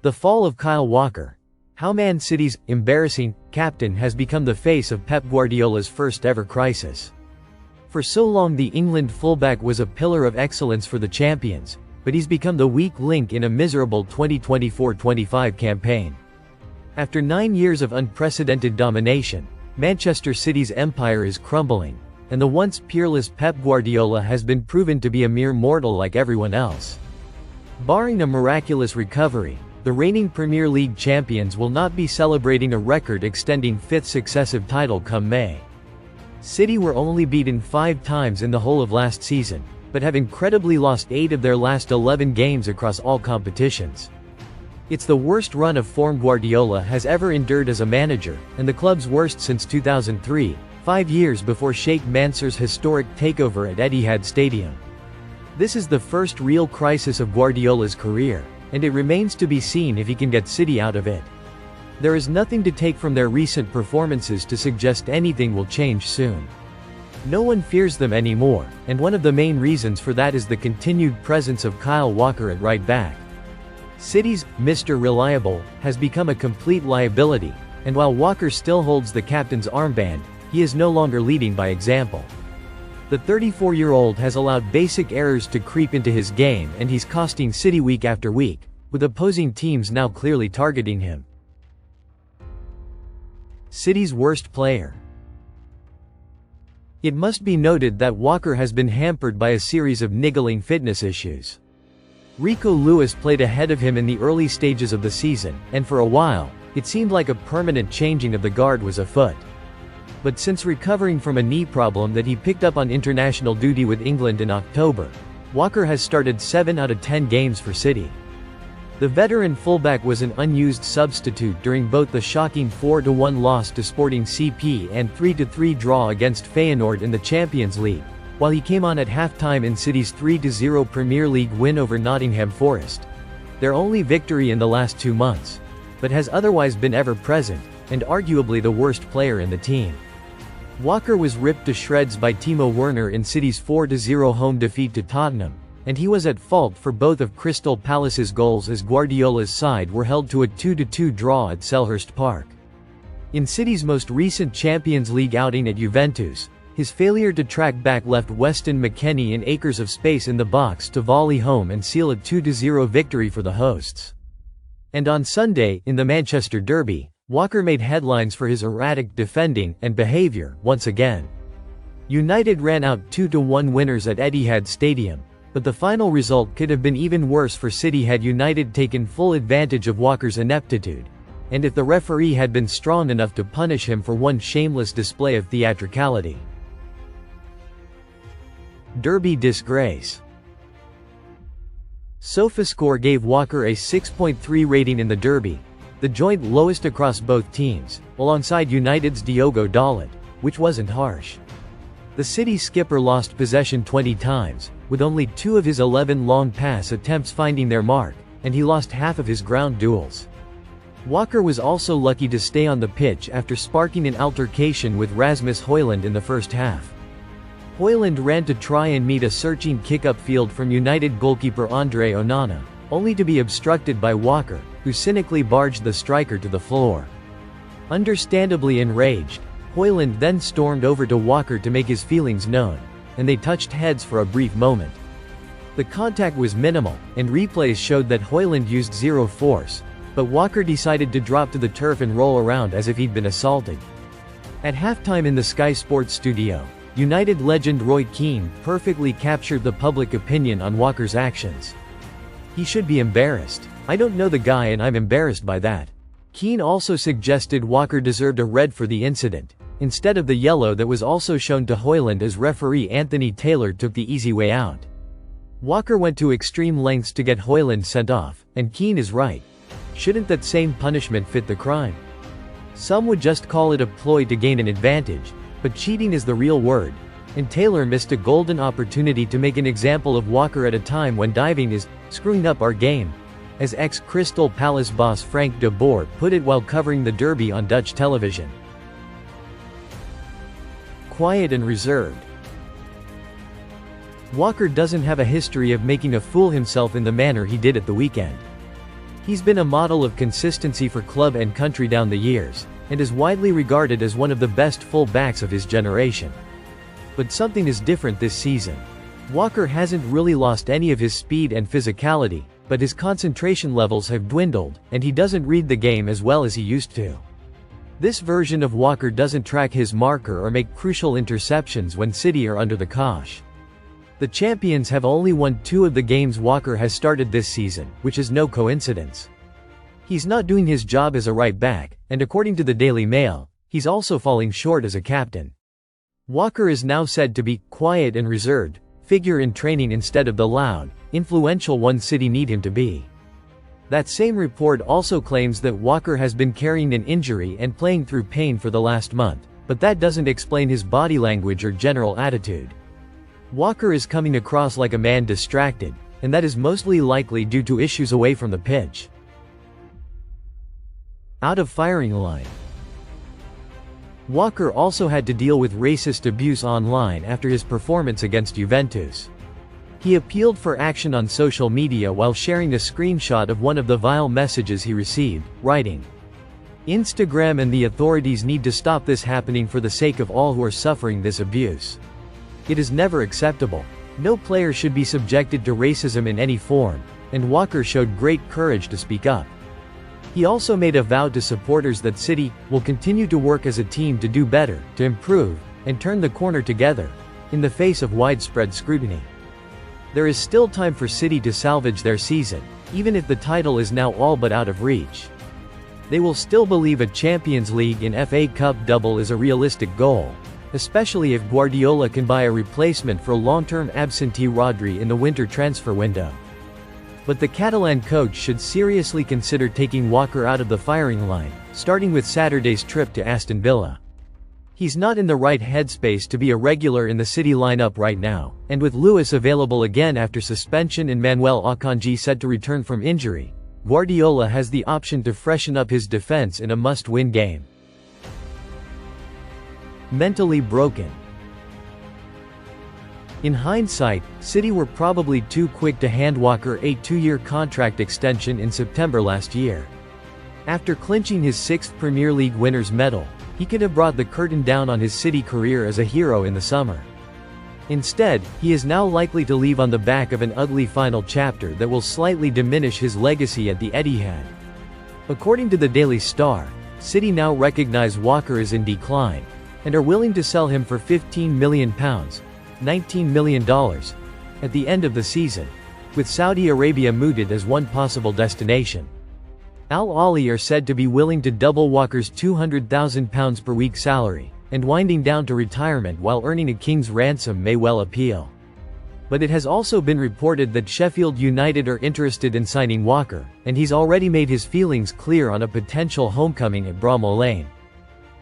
The fall of Kyle Walker. How Man City's embarrassing captain has become the face of Pep Guardiola's first-ever crisis. For so long the England fullback was a pillar of excellence for the champions, but he's become the weak link in a miserable 2024-25 campaign. After 9 years of unprecedented domination, Manchester City's empire is crumbling, and the once peerless Pep Guardiola has been proven to be a mere mortal like everyone else. Barring a miraculous recovery, the reigning Premier League champions will not be celebrating a record-extending fifth successive title come May. City were only beaten 5 times in the whole of last season, but have incredibly lost 8 of their last 11 games across all competitions. It's the worst run of form Guardiola has ever endured as a manager, and the club's worst since 2003, 5 years before Sheikh Mansour's historic takeover at Etihad Stadium. This is the first real crisis of Guardiola's career, and it remains to be seen if he can get City out of it. There is nothing to take from their recent performances to suggest anything will change soon. No one fears them anymore, and one of the main reasons for that is the continued presence of Kyle Walker at right back. City's Mr. Reliable has become a complete liability, and while Walker still holds the captain's armband, he is no longer leading by example. The 34-year-old has allowed basic errors to creep into his game, and he's costing City week after week, with opposing teams now clearly targeting him. City's worst player. It must be noted that Walker has been hampered by a series of niggling fitness issues. Rico Lewis played ahead of him in the early stages of the season, and for a while, it seemed like a permanent changing of the guard was afoot. But since recovering from a knee problem that he picked up on international duty with England in October, Walker has started 7 out of 10 games for City. The veteran fullback was an unused substitute during both the shocking 4-1 loss to Sporting CP and 3-3 draw against Feyenoord in the Champions League, while he came on at halftime in City's 3-0 Premier League win over Nottingham Forest, their only victory in the last 2 months, but has otherwise been ever-present, and arguably the worst player in the team. Walker was ripped to shreds by Timo Werner in City's 4-0 home defeat to Tottenham, and he was at fault for both of Crystal Palace's goals as Guardiola's side were held to a 2-2 draw at Selhurst Park. In City's most recent Champions League outing at Juventus, his failure to track back left Weston McKennie in acres of space in the box to volley home and seal a 2-0 victory for the hosts. And on Sunday, in the Manchester Derby, Walker made headlines for his erratic defending and behavior once again. United ran out 2-1 winners at Etihad Stadium, but the final result could have been even worse for City had United taken full advantage of Walker's ineptitude, and if the referee had been strong enough to punish him for one shameless display of theatricality. Derby disgrace. SofaScore gave Walker a 6.3 rating in the Derby, the joint lowest across both teams, alongside United's Diogo Dalot, which wasn't harsh. The City skipper lost possession 20 times, with only 2 of his 11 long pass attempts finding their mark, and he lost half of his ground duels. Walker was also lucky to stay on the pitch after sparking an altercation with Rasmus Højlund in the first half. Højlund ran to try and meet a searching kick upfield from United goalkeeper Andre Onana, only to be obstructed by Walker, who cynically barged the striker to the floor. Understandably enraged, Højlund then stormed over to Walker to make his feelings known, and they touched heads for a brief moment. The contact was minimal, and replays showed that Højlund used zero force, but Walker decided to drop to the turf and roll around as if he'd been assaulted. At halftime in the Sky Sports studio, United legend Roy Keane perfectly captured the public opinion on Walker's actions. "He should be embarrassed. I don't know the guy and I'm embarrassed by that." Keane also suggested Walker deserved a red for the incident, instead of the yellow that was also shown to Højlund as referee Anthony Taylor took the easy way out. Walker went to extreme lengths to get Højlund sent off, and Keane is right. Shouldn't that same punishment fit the crime? Some would just call it a ploy to gain an advantage, but cheating is the real word, and Taylor missed a golden opportunity to make an example of Walker at a time when diving is screwing up our game, as ex-Crystal Palace boss Frank de Boer put it while covering the Derby on Dutch television. Quiet and reserved. Walker doesn't have a history of making a fool himself in the manner he did at the weekend. He's been a model of consistency for club and country down the years, and is widely regarded as one of the best full-backs of his generation. But something is different this season. Walker hasn't really lost any of his speed and physicality, but his concentration levels have dwindled, and he doesn't read the game as well as he used to. This version of Walker doesn't track his marker or make crucial interceptions when City are under the cosh. The champions have only won 2 of the games Walker has started this season, which is no coincidence. He's not doing his job as a right back, and according to the Daily Mail, he's also falling short as a captain. Walker is now said to be quiet and reserved figure in training instead of the loud, influential one City need him to be. That same report also claims that Walker has been carrying an injury and playing through pain for the last month, but that doesn't explain his body language or general attitude. Walker is coming across like a man distracted, and that is mostly likely due to issues away from the pitch. Out of firing line. Walker also had to deal with racist abuse online after his performance against Juventus. He appealed for action on social media while sharing a screenshot of one of the vile messages he received, writing, "Instagram and the authorities need to stop this happening for the sake of all who are suffering this abuse. It is never acceptable. No player should be subjected to racism in any form," and Walker showed great courage to speak up. He also made a vow to supporters that City will continue to work as a team to do better, to improve, and turn the corner together, in the face of widespread scrutiny. There is still time for City to salvage their season, even if the title is now all but out of reach. They will still believe a Champions League and FA Cup double is a realistic goal, especially if Guardiola can buy a replacement for long-term absentee Rodri in the winter transfer window. But the Catalan coach should seriously consider taking Walker out of the firing line, starting with Saturday's trip to Aston Villa. He's not in the right headspace to be a regular in the City lineup right now, and with Lewis available again after suspension and Manuel Akanji set to return from injury, Guardiola has the option to freshen up his defense in a must-win game. Mentally broken. In hindsight, City were probably too quick to hand Walker a 2-year contract extension in September last year. After clinching his 6th Premier League winners' medal, he could have brought the curtain down on his City career as a hero in the summer. Instead, he is now likely to leave on the back of an ugly final chapter that will slightly diminish his legacy at the Etihad. According to the Daily Star, City now recognize Walker is in decline, and are willing to sell him for £15 million. $19 million, at the end of the season, with Saudi Arabia mooted as one possible destination. Al Ahly are said to be willing to double Walker's £200,000 per week salary, and winding down to retirement while earning a king's ransom may well appeal. But it has also been reported that Sheffield United are interested in signing Walker, and he's already made his feelings clear on a potential homecoming at Bramall Lane.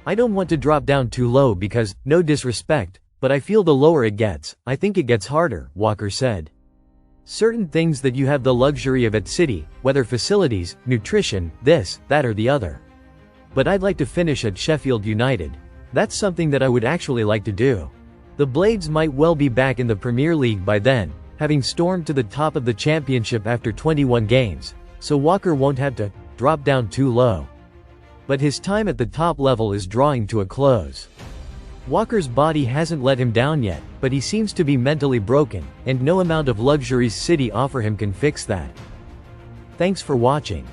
"I don't want to drop down too low because, no disrespect, but I feel the lower it gets, I think it gets harder," Walker said. "Certain things that you have the luxury of at City, whether facilities, nutrition, this, that or the other. But I'd like to finish at Sheffield United. That's something that I would actually like to do." The Blades might well be back in the Premier League by then, having stormed to the top of the championship after 21 games, so Walker won't have to drop down too low. But his time at the top level is drawing to a close. Walker's body hasn't let him down yet, but he seems to be mentally broken, and no amount of luxuries City offer him can fix that. Thanks for watching.